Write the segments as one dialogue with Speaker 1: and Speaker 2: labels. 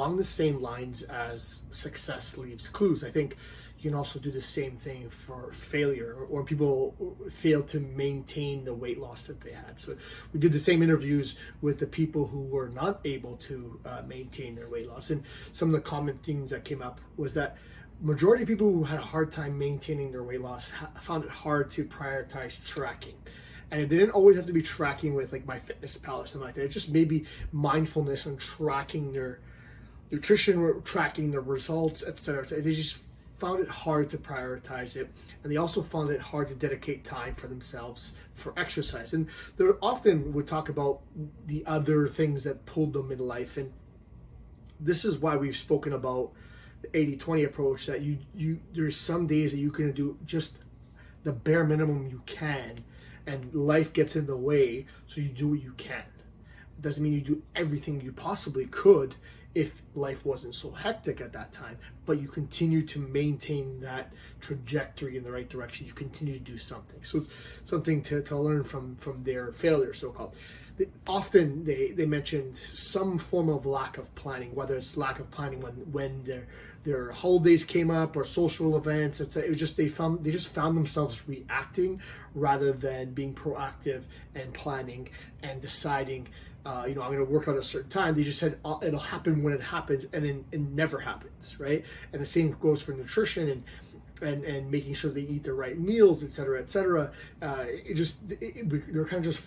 Speaker 1: along the same lines as success leaves clues. I think you can also do the same thing for failure, or people fail to maintain the weight loss that they had. So we did the same interviews with the people who were not able to maintain their weight loss. And some of the common things that came up was that majority of people who had a hard time maintaining their weight loss found it hard to prioritize tracking. And it didn't always have to be tracking with like MyFitnessPal or something like that. It's just maybe mindfulness on tracking their nutrition, tracking their results, etc. They just found it hard to prioritize it, and they also found it hard to dedicate time for themselves for exercise. And they often would talk about the other things that pulled them in life, and this is why we've spoken about the 80-20 approach, that you there's some days that you can do just the bare minimum you can, and life gets in the way, so you do what you can. It doesn't mean you do everything you possibly could if life wasn't so hectic at that time, but you continue to maintain that trajectory in the right direction. You continue to do something. So it's something to learn from their failure, so-called. Often they mentioned some form of lack of planning, whether it's lack of planning when their holidays came up or social events. It was just they just found themselves reacting rather than being proactive and planning and deciding, I'm going to work out at a certain time. They just said it'll happen when it happens, and then it never happens, right? And the same goes for nutrition and making sure they eat the right meals, et cetera, et cetera. They're kind of just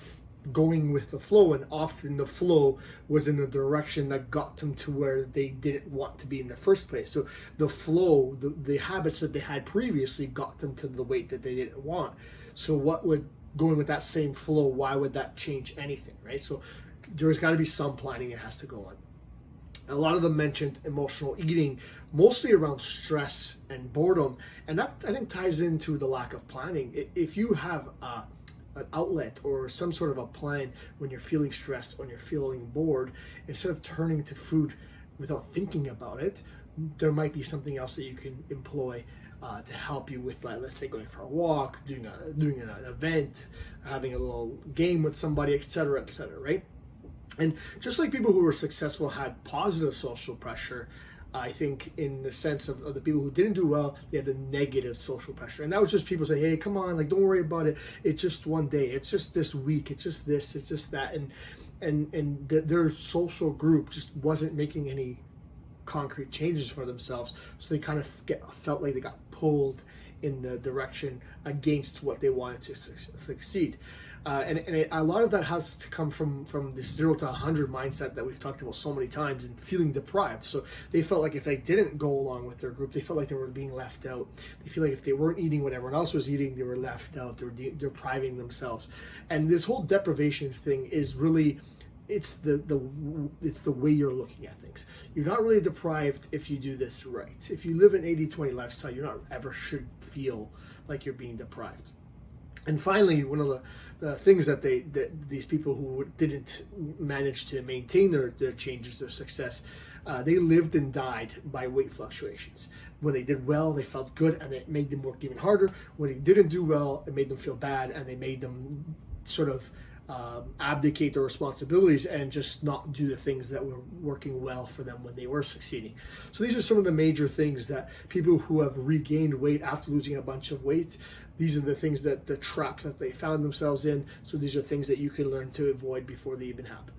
Speaker 1: going with the flow, and often the flow was in the direction that got them to where they didn't want to be in the first place. So the flow, the habits that they had previously got them to the weight that they didn't want. So going with that same flow, why would that change anything, right? So there's got to be some planning that has to go on. A lot of them mentioned emotional eating, mostly around stress and boredom, and that I think ties into the lack of planning. If you have an outlet or some sort of a plan when you're feeling stressed, when you're feeling bored, instead of turning to food without thinking about it, there might be something else that you can employ to help you with, like, let's say going for a walk, doing an event, having a little game with somebody, etc., right? And just like people who were successful had positive social pressure, I think in the sense of the people who didn't do well, they had the negative social pressure. And that was just people say, hey, come on, like, don't worry about it. It's just one day. It's just this week. It's just this. It's just that. And their social group just wasn't making any concrete changes for themselves. So they kind of felt like they got pulled in the direction against what they wanted to succeed. And a lot of that has to come from this 0 to 100 mindset that we've talked about so many times, and feeling deprived. So they felt like if they didn't go along with their group, they felt like they were being left out. They feel like if they weren't eating what everyone else was eating, they were left out. They were depriving themselves. And this whole deprivation thing is really, it's the way you're looking at things. You're not really deprived if you do this right. If you live an 80-20 lifestyle, you're not ever should feel like you're being deprived. And finally, one of the things that these people who didn't manage to maintain their changes, their success, they lived and died by weight fluctuations. When they did well, they felt good, and it made them work even harder. When they didn't do well, it made them feel bad, and they made them sort of abdicate their responsibilities and just not do the things that were working well for them when they were succeeding. So these are some of the major things that people who have regained weight after losing a bunch of weight, these are the things that the traps that they found themselves in. So these are things that you can learn to avoid before they even happen.